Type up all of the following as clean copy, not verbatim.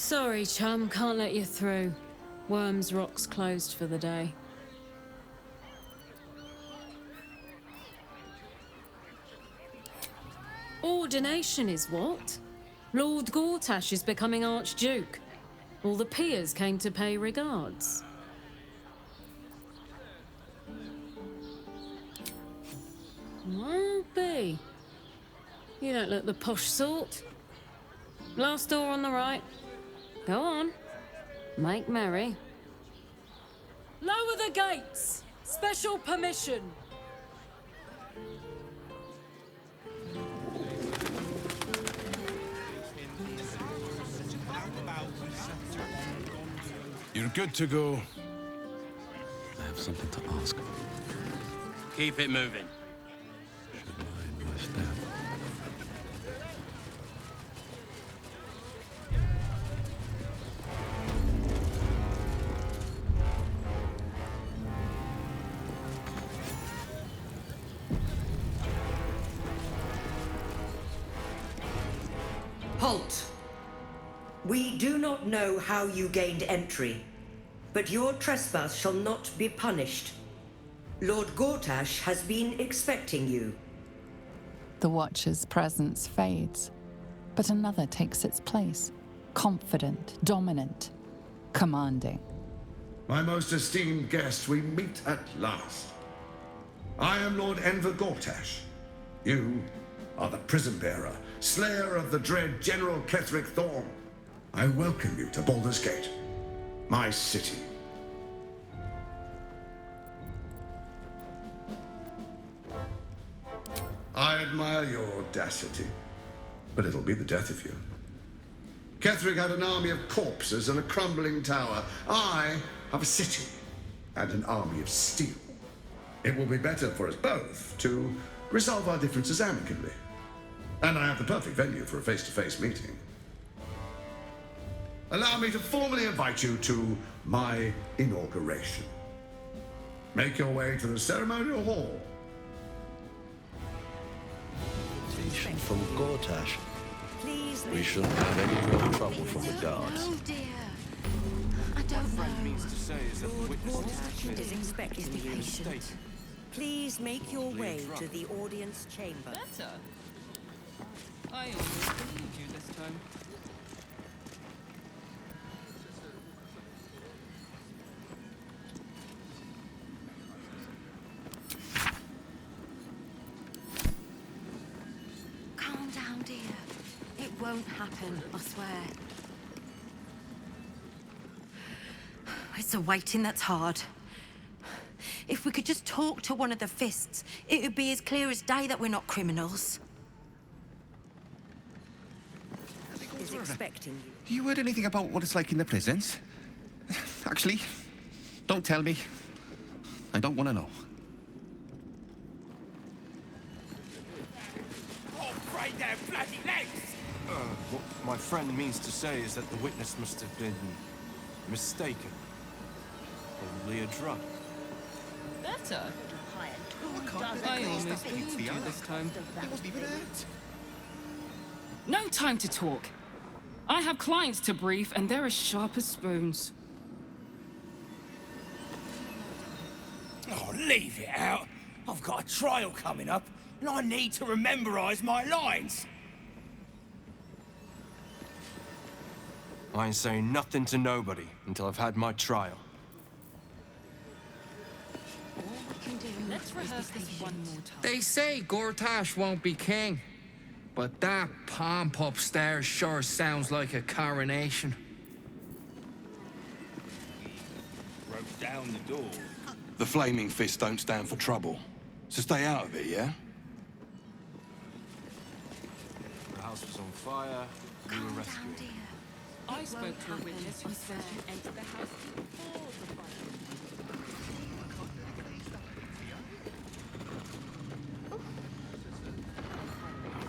Sorry, chum, can't let you through. Worms Rock's closed for the day. Ordination is what? Lord Gortash is becoming Archduke. All the peers came to pay regards. Well, be. You don't look the posh sort. Last door on the right. Go on. Make merry. Lower the gates! Special permission! You're good to go. I have something to ask. Keep it moving. Should mind my step. Halt! We do not know how you gained entry, but your trespass shall not be punished. Lord Gortash has been expecting you. The Watcher's presence fades, but another takes its place. Confident, dominant, commanding. My most esteemed guest, we meet at last. I am Lord Enver Gortash. You are the prison bearer, slayer of the dread General Cleric Thorn. I welcome you to Baldur's Gate, my city. I admire your audacity, but it'll be the death of you. Cleric had an army of corpses and a crumbling tower. I have a city and an army of steel. It will be better for us both to resolve our differences amicably. And I have the perfect venue for a face-to-face meeting. Allow me to formally invite you to my inauguration. Make your way to the ceremonial hall. Invitation from Gortash. Please We shouldn't have any real trouble from the guards. Oh dear. I don't know. Means to say is that the Lord witness Gortash is expecting Is the you. patient. Please make your way to the audience chamber. Better. I almost believed you this time. Calm down, dear. It won't happen, I swear. It's the waiting that's hard. If we could just talk to one of the fists, it would be as clear as day that we're not criminals. Is expecting you. You heard anything about what it's like in the prisons? Actually, don't tell me. I don't want to know. Oh, break their bloody legs! What my friend means to say is that the witness must have been mistaken. Probably a drug. Better. I almost believed you this time. It wasn't even it. No time to talk. I have clients to brief, and they're as sharp as spoons. Oh, leave it out. I've got a trial coming up, and I need to rememberize my lines. I ain't saying nothing to nobody until I've had my trial. All we can do Let's is rehearse be this patient. one more time. They say Gortash won't be king, but that pomp upstairs sure sounds like a coronation. Broke down the door. The Flaming Fist don't stand for trouble, so stay out of it, yeah? The house was on fire. We were Calm down, rescuing. dear. I It spoke won't to a witness who happen, I said swear. you entered the house before the fire.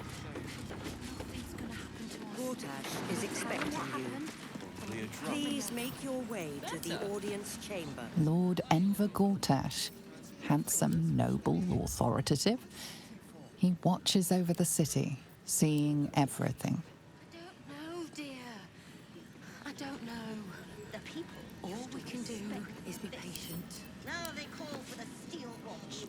Nothing's gonna happen to us. Gortash is expecting you. Probably a drug. Please make your way to the audience chamber. Lord Enver Gortash, handsome, noble, authoritative. He watches over the city, seeing everything. I don't know, dear. I don't know. The people. All we can do is be patient. Now they call for the Steel Watch.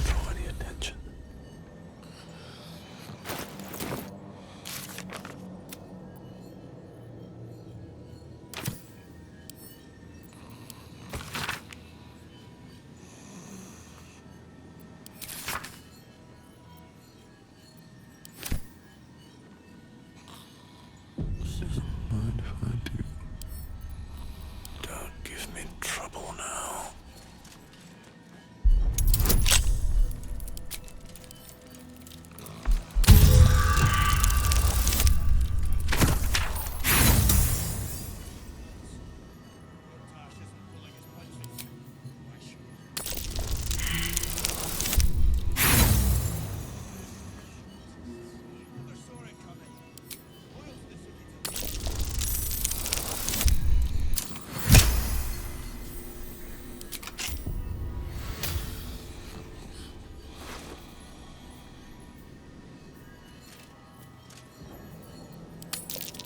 Draw any attention. Mind if I do? Don't give me trouble now.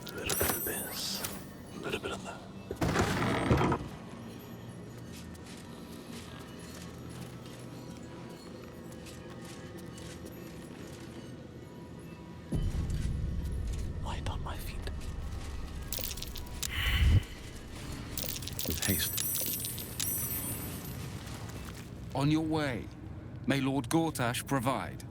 A little bit of this, a little bit of that. Light on my feet. With haste. On your way. May Lord Gortash provide.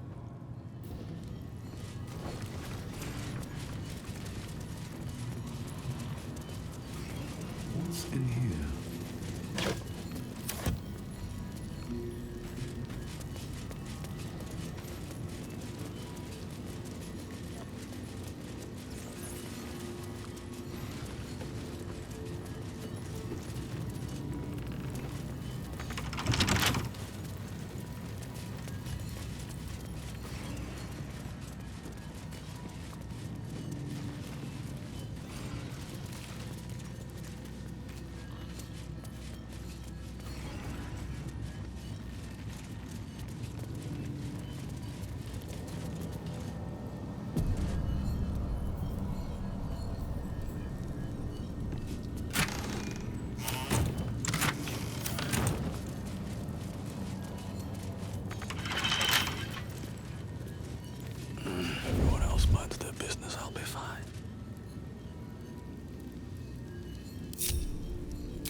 What's in here? Everyone else minds their business, I'll be fine.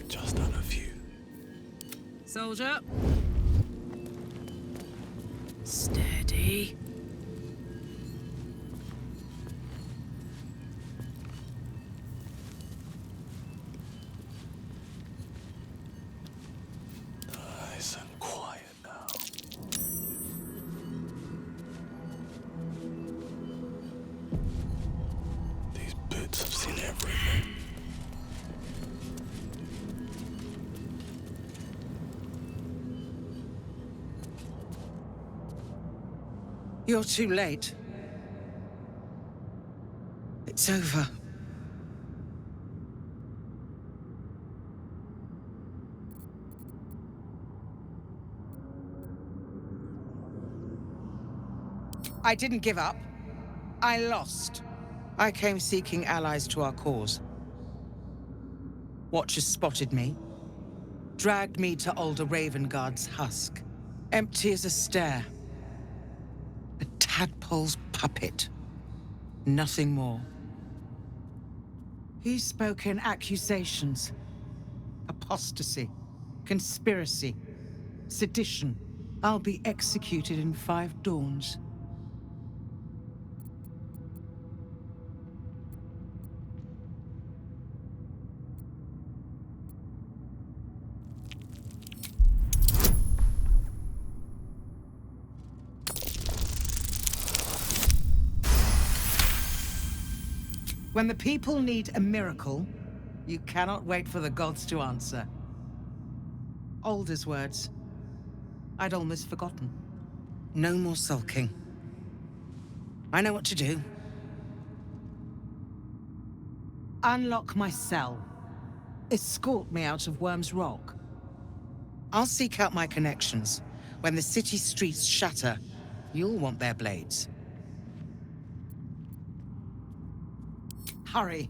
Just on a few. Soldier. Steady. Nice and quiet now. These bits have seen everything. You're too late. It's over. I didn't give up. I lost. I came seeking allies to our cause. Watchers spotted me, dragged me to Alder Ravengard's husk, empty as a stare. A tadpole's puppet. Nothing more. He's spoken accusations. Apostasy. Conspiracy. Sedition. I'll be executed in 5 dawns. When the people need a miracle, you cannot wait for the gods to answer. Alder's words. I'd almost forgotten. No more sulking. I know what to do. Unlock my cell. Escort me out of Worm's Rock. I'll seek out my connections. When the city streets shatter, you'll want their blades. Hurry.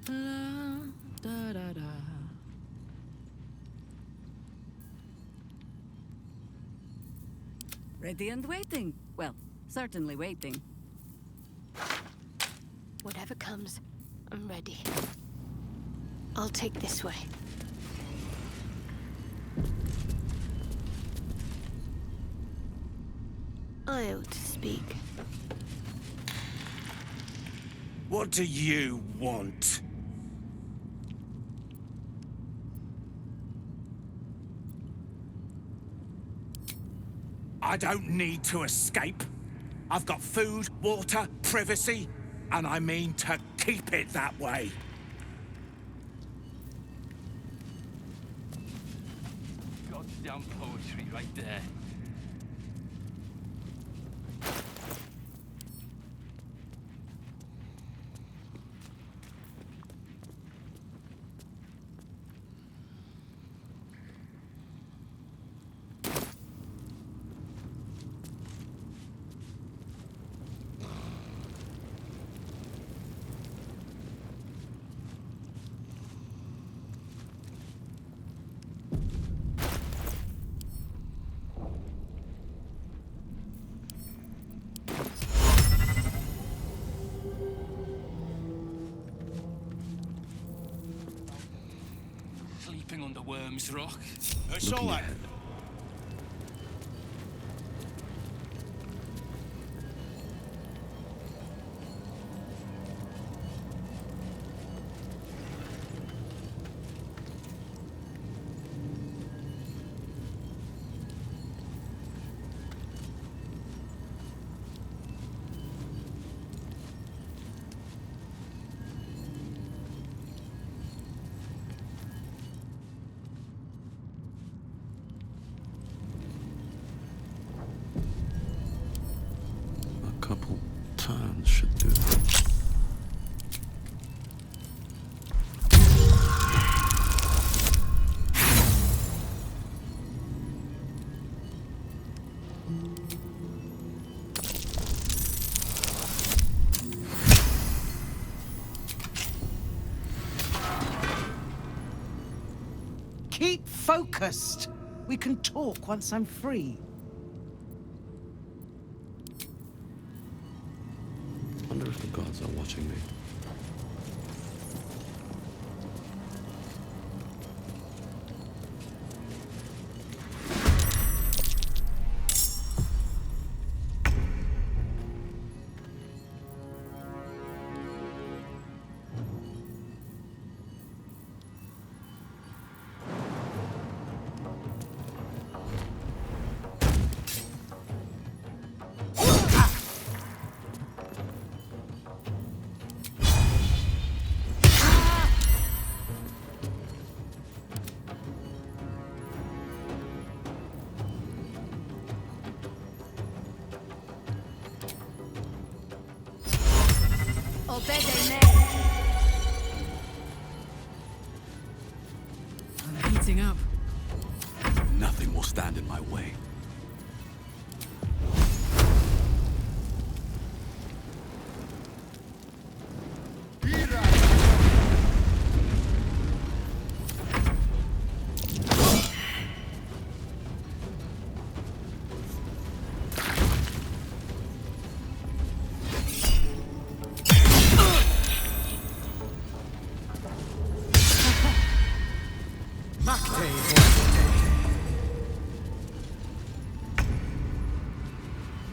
Da, da, da. Ready and waiting. Well, certainly waiting. Whatever comes, I'm ready. I'll take this way. I ought to speak. What do you want? I don't need to escape. I've got food, water, privacy, and I mean to keep it that way. Goddamn poetry right there. Sleeping on the Worm's Rock. I saw that. A couple turns should do. Keep focused. We can talk once I'm free. Wonder if the gods are watching me. I'm heating up. Nothing will stand in my way.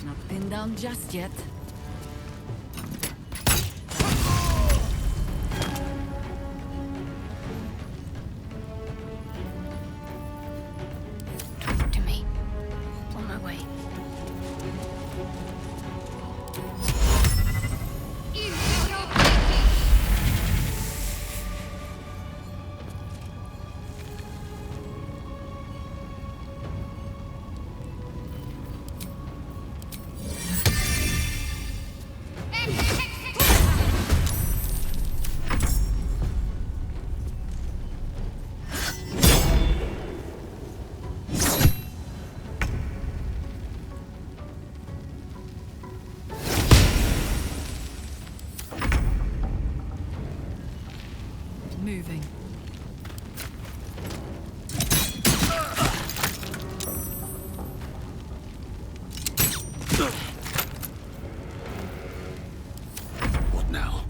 Not pinned down just yet. moving. What now?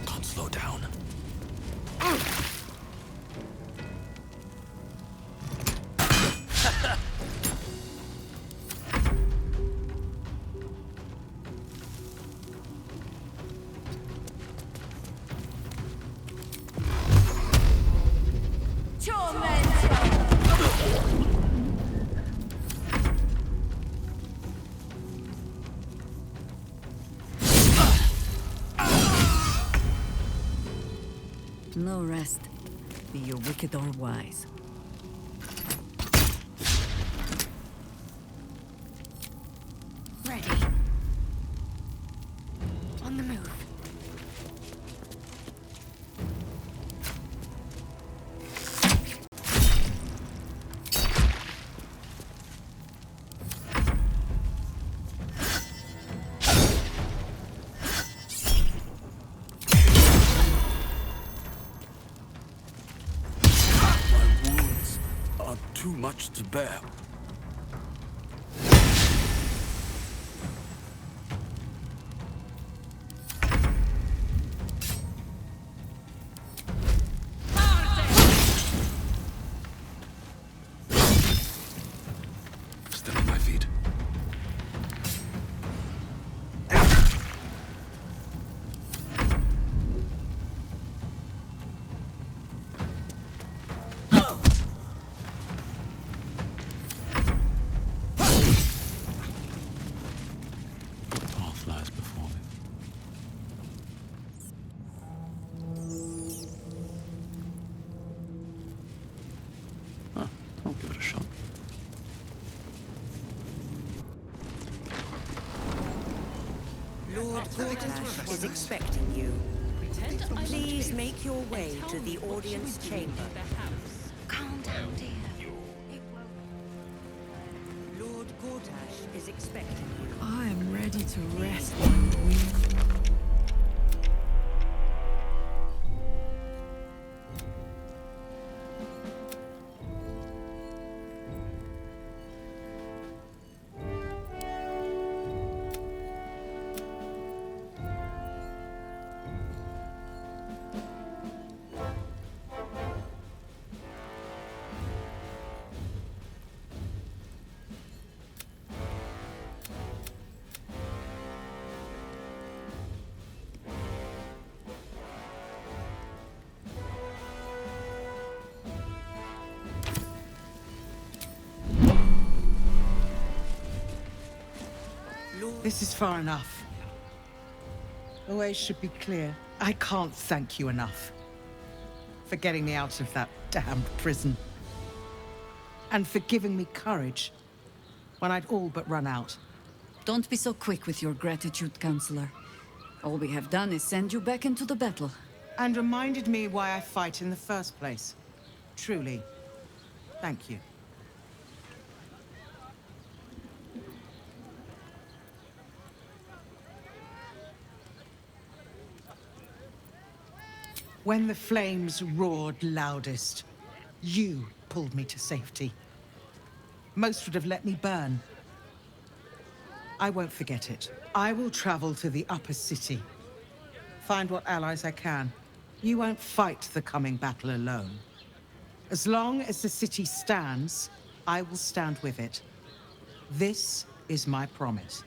Can't slow down. No rest. Be you wicked or wise. Ready. On the move. Too much to bear. Still on my feet. I'll give it a shot. Lord Gortash is expecting you. Please make your way to the audience chamber. Calm down, dear. Lord Gortash is expecting you. I am ready to rest my wings. This is far enough. The way should be clear. I can't thank you enough for getting me out of that damned prison. And for giving me courage when I'd all but run out. Don't be so quick with your gratitude, Counselor. All we have done is send you back into the battle. And reminded me why I fight in the first place. Truly, thank you. When the flames roared loudest, you pulled me to safety. Most would have let me burn. I won't forget it. I will travel to the upper city. Find what allies I can. You won't fight the coming battle alone. As long as the city stands, I will stand with it. This is my promise.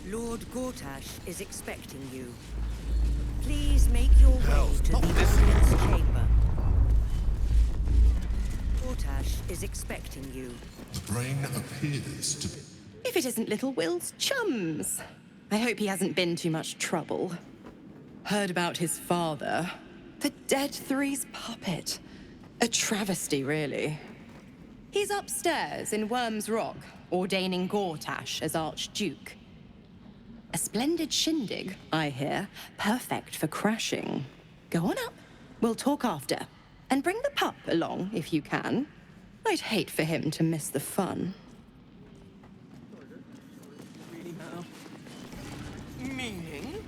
Lord Gortash is expecting you. Please make your way to the audience chamber. Gortash is expecting you. The brain appears to be... If it isn't little Will's chums. I hope he hasn't been too much trouble. Heard about his father. The Dead Three's puppet. A travesty, really. He's upstairs in Worm's Rock, ordaining Gortash as Archduke. A splendid shindig, I hear. Perfect for crashing. Go on up. We'll talk after. And bring the pup along, if you can. I'd hate for him to miss the fun. Really matter. Meaning?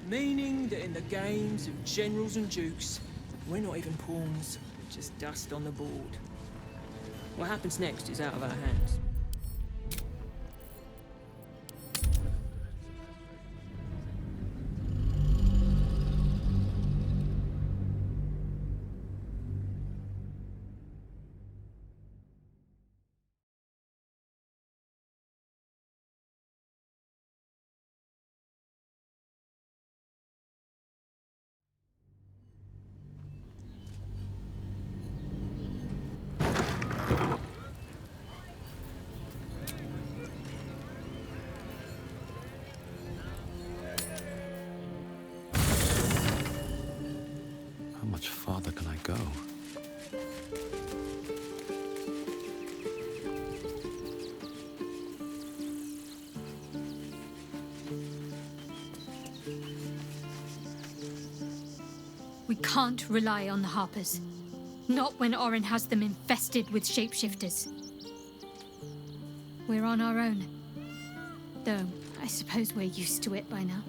Meaning that in the games of generals and dukes, we're not even pawns, just dust on the board. What happens next is out of our hands. How much farther can I go? We can't rely on the Harpers. Not when Orin has them infested with shapeshifters. We're on our own. Though, I suppose we're used to it by now.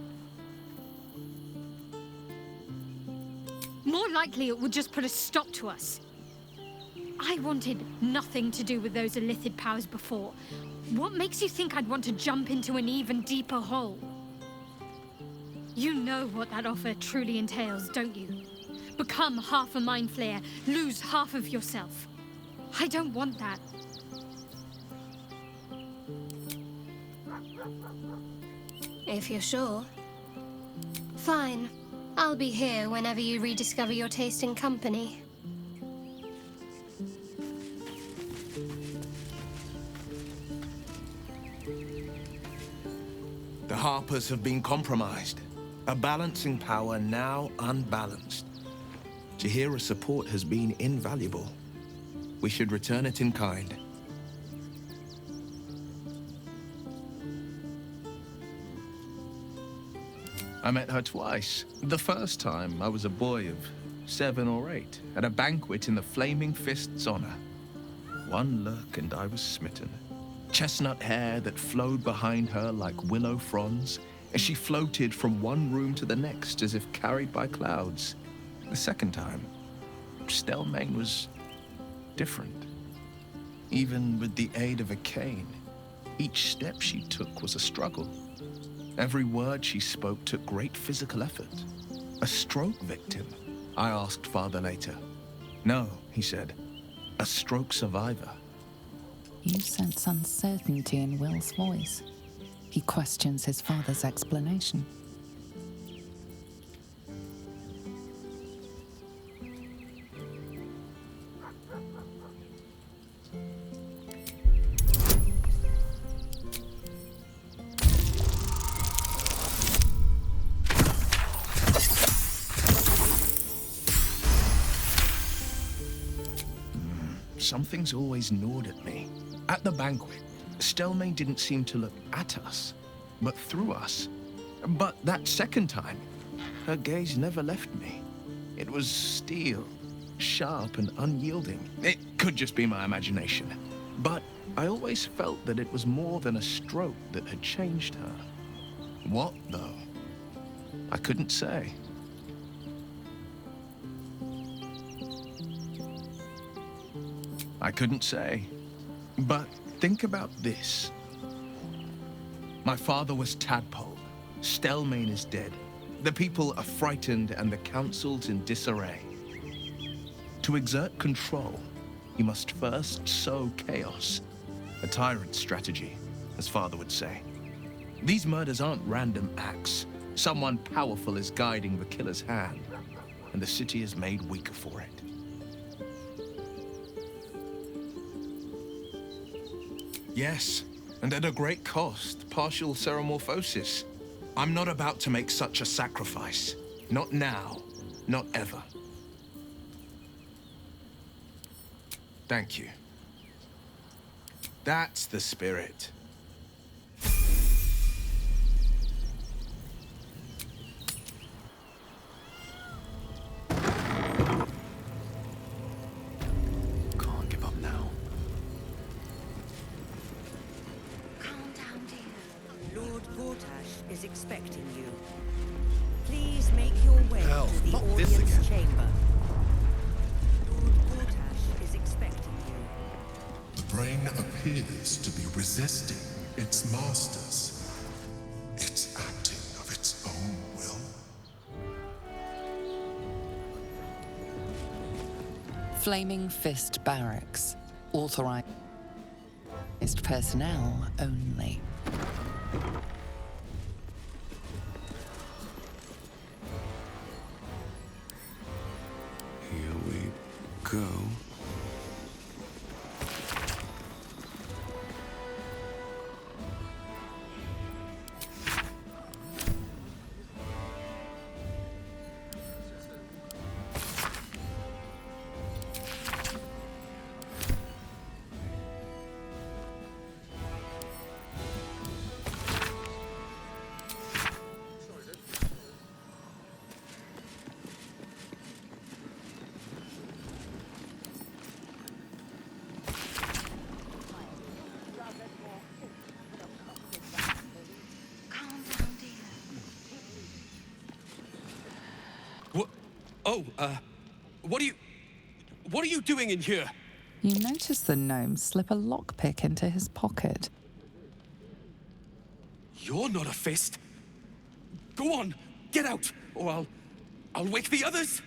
More likely it would just put a stop to us. I wanted nothing to do with those Illithid powers before. What makes you think I'd want to jump into an even deeper hole? You know what that offer truly entails, don't you? Become half a Mind Flayer, lose half of yourself. I don't want that. If you're sure. Fine. I'll be here whenever you rediscover your taste in company. The Harpers have been compromised. A balancing power now unbalanced. Jahira's support has been invaluable. We should return it in kind. I met her twice. The first time, I was a boy of 7 or 8, at a banquet in the Flaming Fist's honor. One look and I was smitten. Chestnut hair that flowed behind her like willow fronds, as she floated from one room to the next as if carried by clouds. The second time, Stelmane was different. Even with the aid of a cane, each step she took was a struggle. Every word she spoke took great physical effort. A stroke victim? I asked Father later. No, he said. A stroke survivor. You sense uncertainty in Will's voice. He questions his father's explanation. Something's always gnawed at me. At the banquet, Stelmane didn't seem to look at us, but through us. But that second time, her gaze never left me. It was steel, sharp and unyielding. It could just be my imagination. But I always felt that it was more than a stroke that had changed her. What, though? I couldn't say. I couldn't say. But think about this. My father was Tadpole. Stelmane is dead. The people are frightened and the council's in disarray. To exert control, you must first sow chaos. A tyrant's strategy, as father would say. These murders aren't random acts. Someone powerful is guiding the killer's hand, and the city is made weaker for it. Yes, and at a great cost, partial ceremorphosis. I'm not about to make such a sacrifice. Not now, not ever. Thank you. That's the spirit. Can't give up now. Calm down, dear. Lord Gortash is expecting you. Please make your way Hell, to the not this audience again. chamber. Lord Gortash is expecting you. The brain appears to be resisting its masters. It's acting of its own will. Flaming Fist Barracks. Authorized personnel only. Here we go. What are you doing in here? You notice the gnome slip a lockpick into his pocket. You're not a fist. Go on, get out, or I'll wake the others.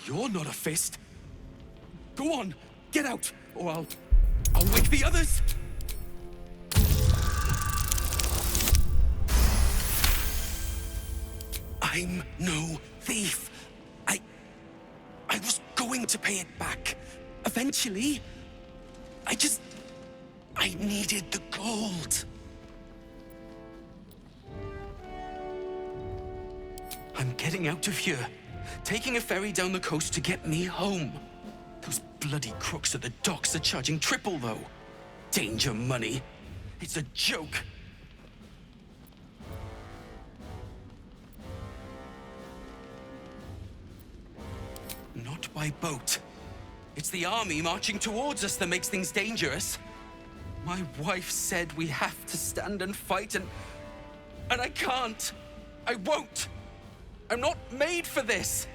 You're not a fist. Go on, get out, or I'll wake the others. I'm no thief. I was going to pay it back. Eventually. I needed the gold. I'm getting out of here. Taking a ferry down the coast to get me home. Those bloody crooks at the docks are charging triple, though. Danger money. It's a joke. Not by boat. It's the army marching towards us that makes things dangerous. My wife said we have to stand and fight, and I can't. I won't. I'm not made for this.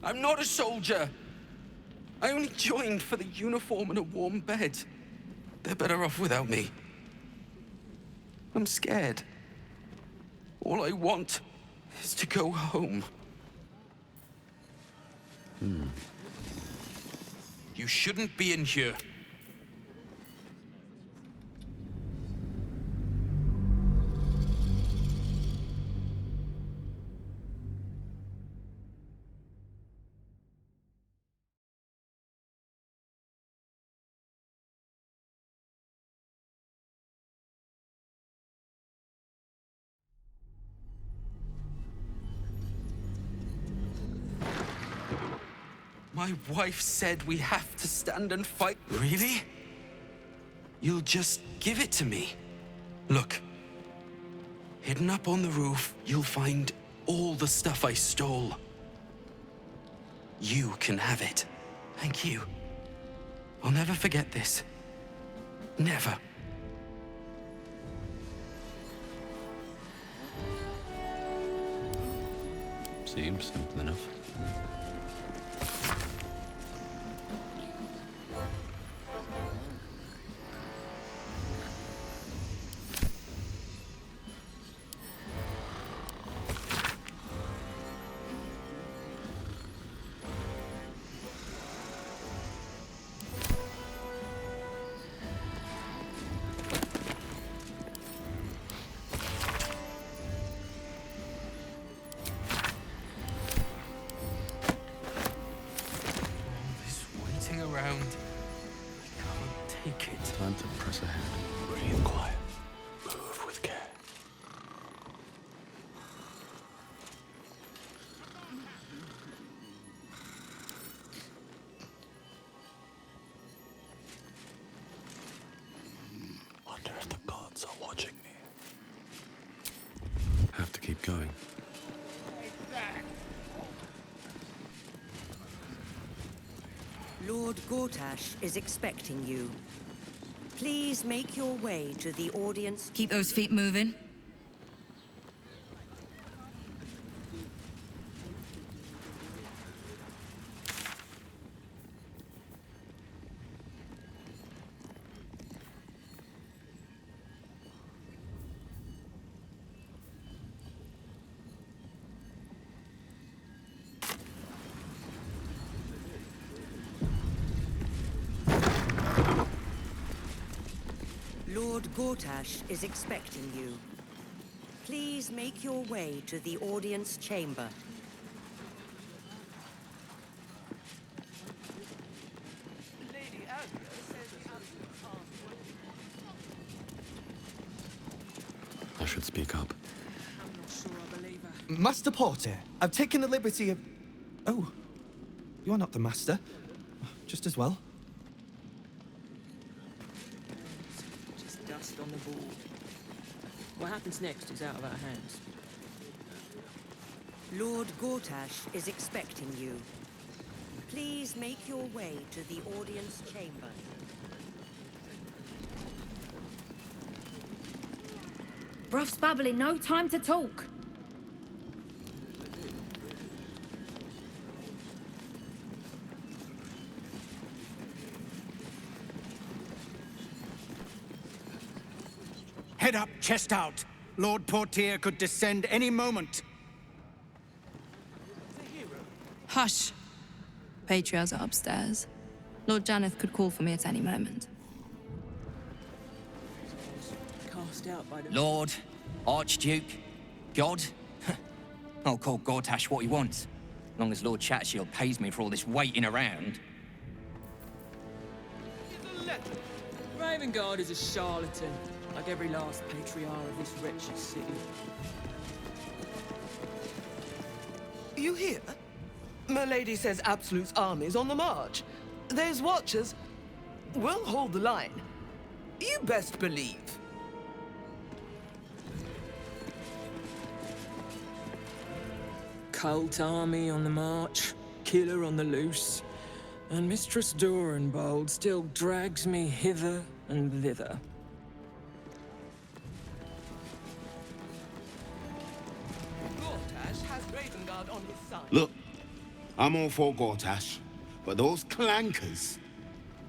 I'm not a soldier. I only joined for the uniform and a warm bed. They're better off without me. I'm scared. All I want is to go home. You shouldn't be in here. My wife said we have to stand and fight. Really? You'll just give it to me? Look. Hidden up on the roof, you'll find all the stuff I stole. You can have it. Thank you. I'll never forget this. Never. Seems simple enough. Around. I can't take it. Time to press ahead. Breathe quiet. Move with care. Wonder if the gods are watching me. Have to keep going. Lord Gortash is expecting you. Please make your way to the audience. Keep those feet moving. Lord Gortash is expecting you. Please make your way to the audience chamber. I should speak up. Master Porter, I've taken the liberty of... Oh, you're not the master. Just as well. Just dust on the board. What happens next is out of our hands. Lord Gortash is expecting you. Please make your way to the audience chamber. Bruff's babbling, no time to talk. Head up, chest out. Lord Portier could descend any moment. Hush. Patriarchs are upstairs. Lord Janeth could call for me at any moment. Cast out by the... Lord, Archduke, God. I'll call Gortash what he wants. As long as Lord Chatshield pays me for all this waiting around. Ravengard is a charlatan, like every last patriarch of this wretched city. You hear? Milady says Absolute's army's on the march. There's watchers. We'll hold the line. You best believe. Cult army on the march, killer on the loose, and Mistress Dorenbold still drags me hither and thither. Gortash has Ravengard on his side. Look, I'm all for Gortash, but those clankers,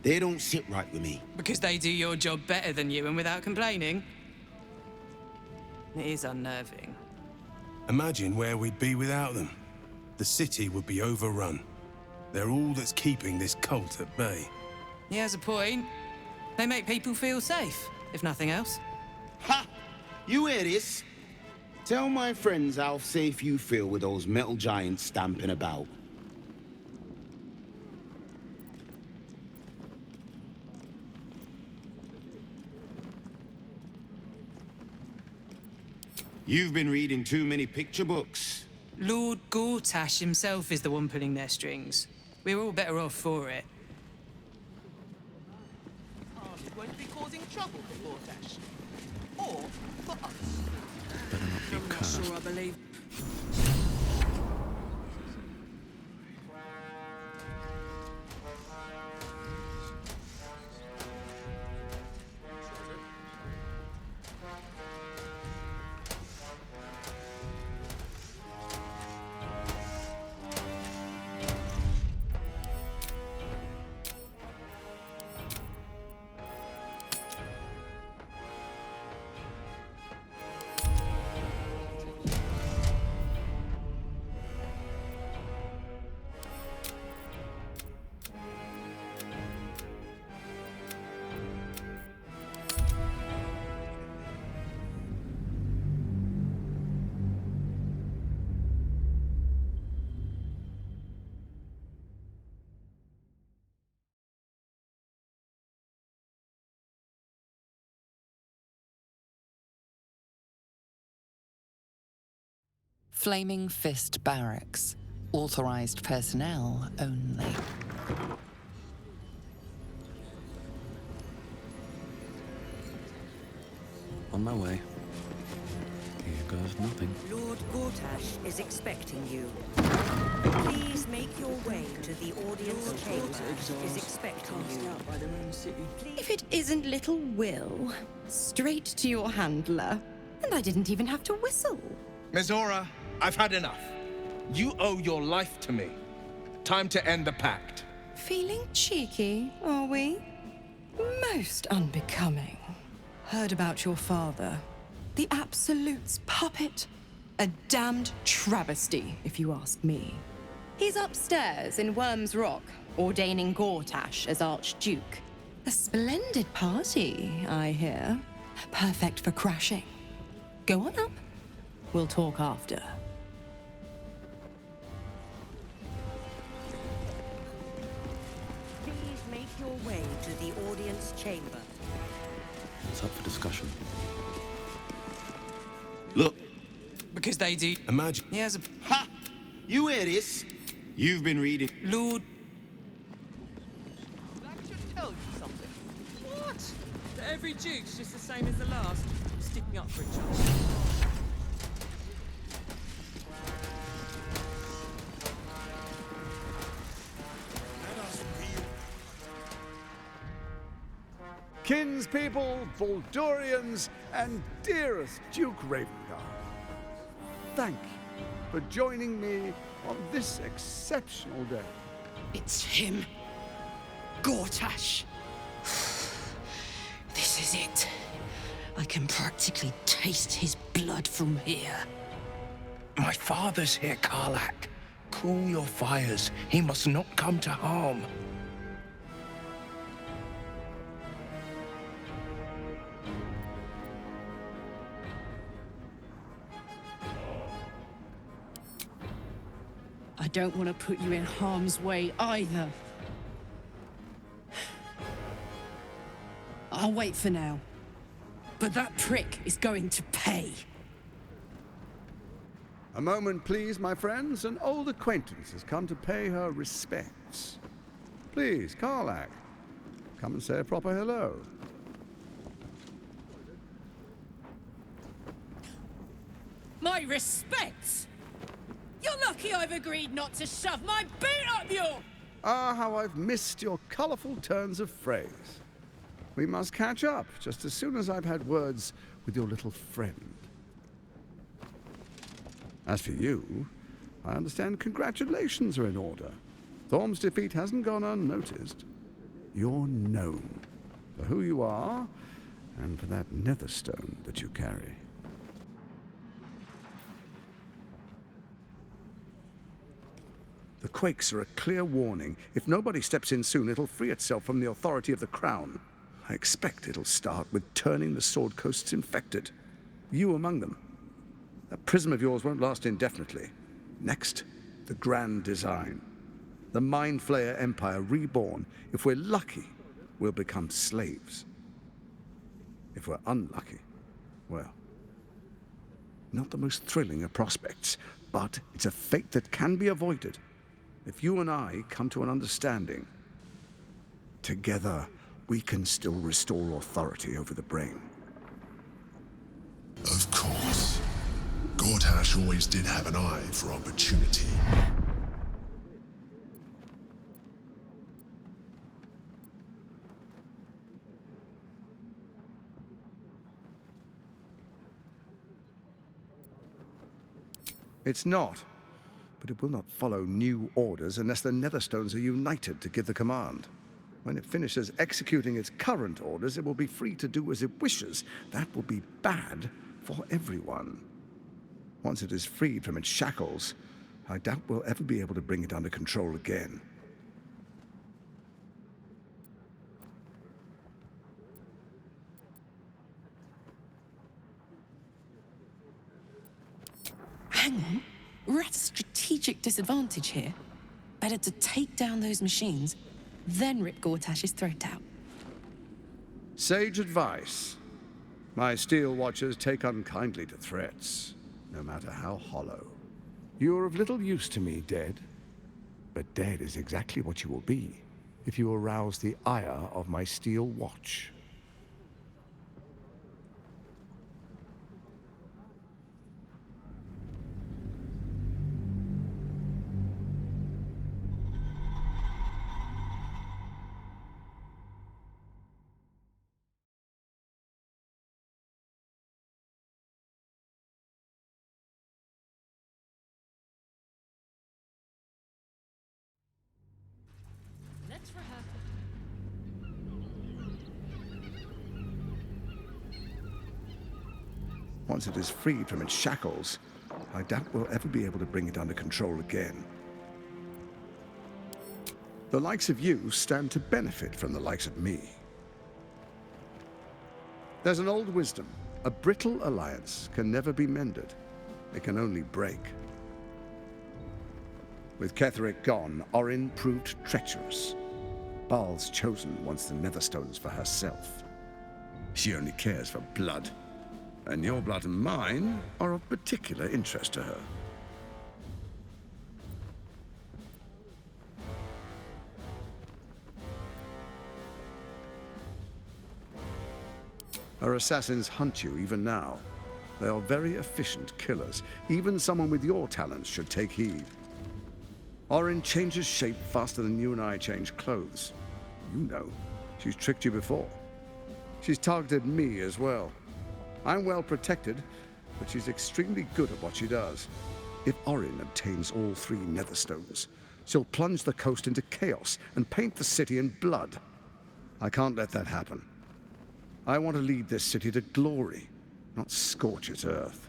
they don't sit right with me. Because they do your job better than you and without complaining? It is unnerving. Imagine where we'd be without them. The city would be overrun. They're all that's keeping this cult at bay. He has a point. They make people feel safe, if nothing else. Ha! You hear this? Tell my friends how safe you feel with those metal giants stamping about. You've been reading too many picture books. Lord Gortash himself is the one pulling their strings. We're all better off for it. It won't be causing trouble for Gortash. Or for us. Better not be I'm not cursed. sure I believe... Flaming Fist Barracks. Authorized personnel only. On my way. Here goes nothing. Lord Gortash is expecting you. Please make your way to the audience chamber. Is expecting you. If it isn't little Will, straight to your handler. And I didn't even have to whistle. Mizora, I've had enough. You owe your life to me. Time to end the pact. Feeling cheeky, are we? Most unbecoming. Heard about your father. The Absolute's puppet. A damned travesty, if you ask me. He's upstairs in Worm's Rock, ordaining Gortash as Archduke. A splendid party, I hear. Perfect for crashing. Go on up. We'll talk after. Please make your way to the audience chamber. It's up for discussion. Look. Because they do. Imagine. He has a... Ha! You hear this? You've been reading. Lord... That should tell you something. What? That every duke's just the same as the last, sticking up for each other. Kinspeople, Baldurians, and dearest Duke Ravengard, thank you for joining me on this exceptional day. It's him. Gortash. This is it. I can practically taste his blood from here. My father's here, Karlach. Cool your fires. He must not come to harm. I don't want to put you in harm's way either. I'll wait for now. But that prick is going to pay. A moment, please, my friends. An old acquaintance has come to pay her respects. Please, Karlach, come and say a proper hello. My respects! You're lucky I've agreed not to shove my boot up your... Ah, how I've missed your colourful turns of phrase. We must catch up just as soon as I've had words with your little friend. As for you, I understand congratulations are in order. Thorm's defeat hasn't gone unnoticed. You're known for who you are and for that netherstone that you carry. The quakes are a clear warning. If nobody steps in soon, it'll free itself from the authority of the Crown. I expect it'll start with turning the Sword Coasts infected. You among them. That prism of yours won't last indefinitely. Next, the grand design. The Mind Flayer Empire reborn. If we're lucky, we'll become slaves. If we're unlucky, well, not the most thrilling of prospects, but it's a fate that can be avoided. If you and I come to an understanding, together we can still restore authority over the brain. Of course. Gortash always did have an eye for opportunity. It's not. But it will not follow new orders unless the Netherstones are united to give the command. When it finishes executing its current orders, it will be free to do as it wishes. That will be bad for everyone. Once it is freed from its shackles, I doubt we'll ever be able to bring it under control again. Hang on. We're at a strategic disadvantage here. Better to take down those machines, then rip Gortash's throat out. Sage advice. My steel watchers take unkindly to threats, no matter how hollow. You're of little use to me, dead. But dead is exactly what you will be if you arouse the ire of my steel watch. Let's rehearse. Once it is freed from its shackles, I doubt we'll ever be able to bring it under control again. The likes of you stand to benefit from the likes of me. There's an old wisdom. A brittle alliance can never be mended. It can only break. With Cleric gone, Orin proved treacherous. Baal's chosen wants the Netherstones for herself. She only cares for blood. And your blood and mine are of particular interest to her. Her assassins hunt you even now. They are very efficient killers. Even someone with your talents should take heed. Orin changes shape faster than you and I change clothes. You know, she's tricked you before. She's targeted me as well. I'm well protected, but she's extremely good at what she does. If Orin obtains all 3 Netherstones, she'll plunge the coast into chaos and paint the city in blood. I can't let that happen. I want to lead this city to glory, not scorch its earth.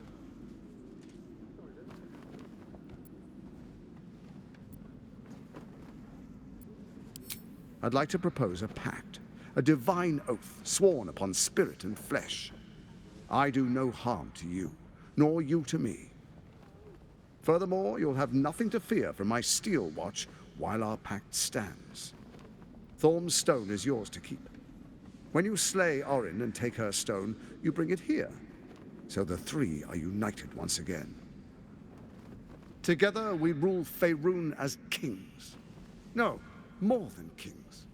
I'd like to propose a pact, a divine oath sworn upon spirit and flesh. I do no harm to you, nor you to me. Furthermore, you'll have nothing to fear from my steel watch while our pact stands. Thorm's stone is yours to keep. When you slay Orin and take her stone, you bring it here, so the 3 are united once again. Together we rule Faerun as kings. No, more than kings.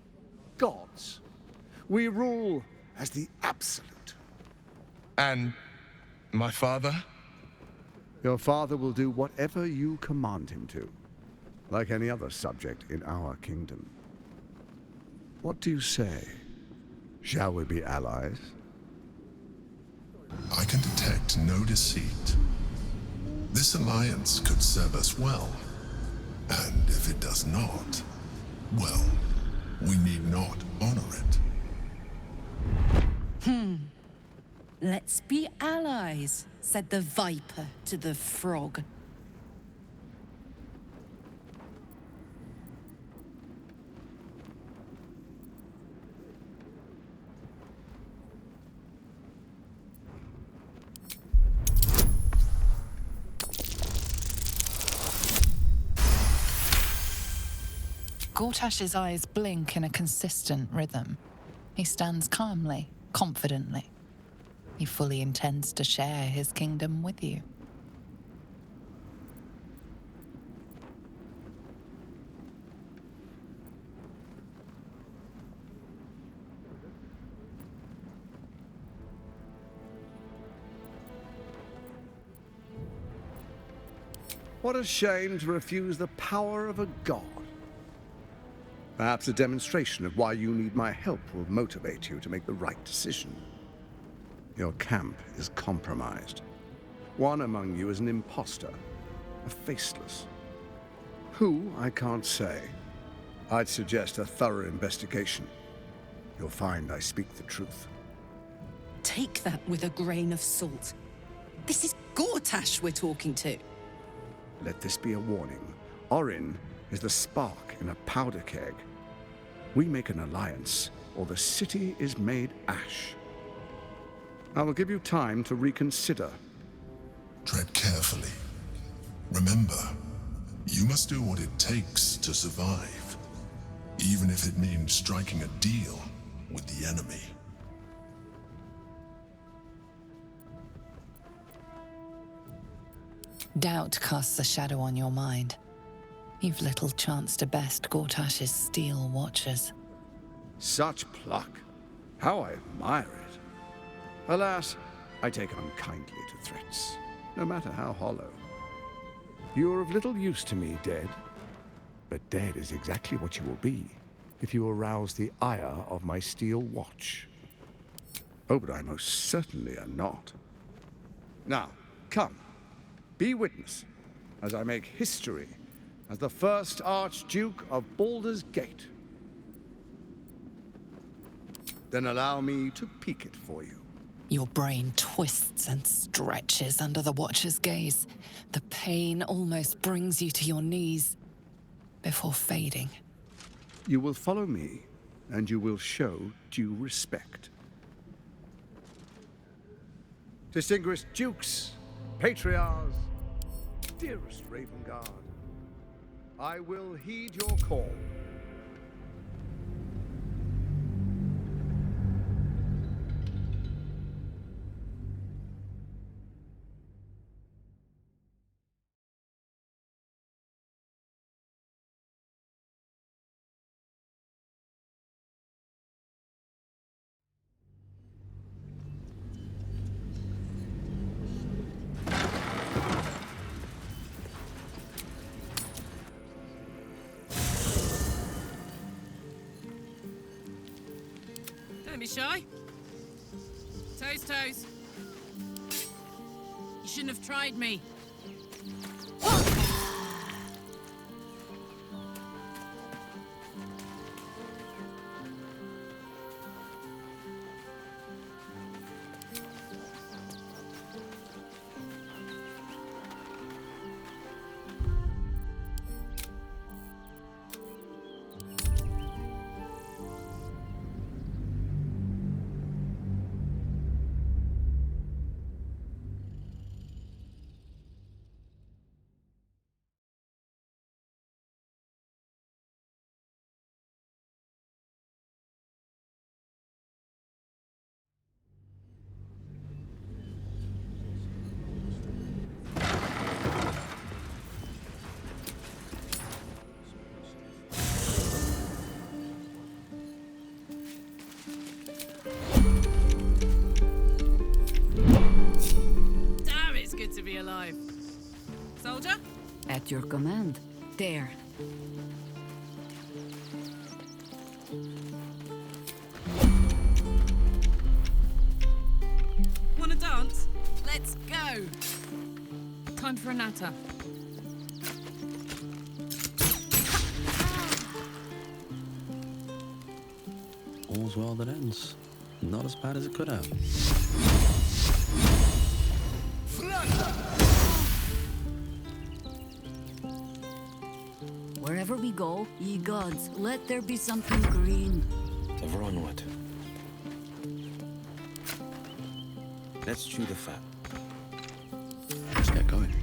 Gods. We rule as the absolute. And my father? Your father will do whatever you command him to, like any other subject in our kingdom. What do you say? Shall we be allies? I can detect no deceit. This alliance could serve us well. And if it does not, well, we need not honor it. Let's be allies, said the viper to the frog. Gortash's eyes blink in a consistent rhythm. He stands calmly, confidently. He fully intends to share his kingdom with you. What a shame to refuse the power of a god. Perhaps a demonstration of why you need my help will motivate you to make the right decision. Your camp is compromised. One among you is an imposter, a faceless. Who, I can't say. I'd suggest a thorough investigation. You'll find I speak the truth. Take that with a grain of salt. This is Gortash we're talking to. Let this be a warning. Orin is the spark in a powder keg. We make an alliance, or the city is made ash. I will give you time to reconsider. Tread carefully. Remember, you must do what it takes to survive, even if it means striking a deal with the enemy. Doubt casts a shadow on your mind. You've little chance to best Gortash's steel watchers. Such pluck. How I admire it. Alas, I take unkindly to threats, no matter how hollow. You're of little use to me, dead. But dead is exactly what you will be if you arouse the ire of my steel watch. Oh, but I most certainly am not. Now, come, be witness as I make history as the first Archduke of Baldur's Gate. Then allow me to peek it for you. Your brain twists and stretches under the Watcher's gaze. The pain almost brings you to your knees before fading. You will follow me, and you will show due respect. Distinguished dukes, patriarchs, dearest Ravengard, I will heed your call. Don't be shy. Toes. You shouldn't have tried me. To be alive. Soldier? At your command. There. Wanna dance? Let's go! Time for a natter. All's well that ends. Not as bad as it could have. Wherever we go, ye gods, let there be something green. To run with. Let's chew the fat. Let's get going.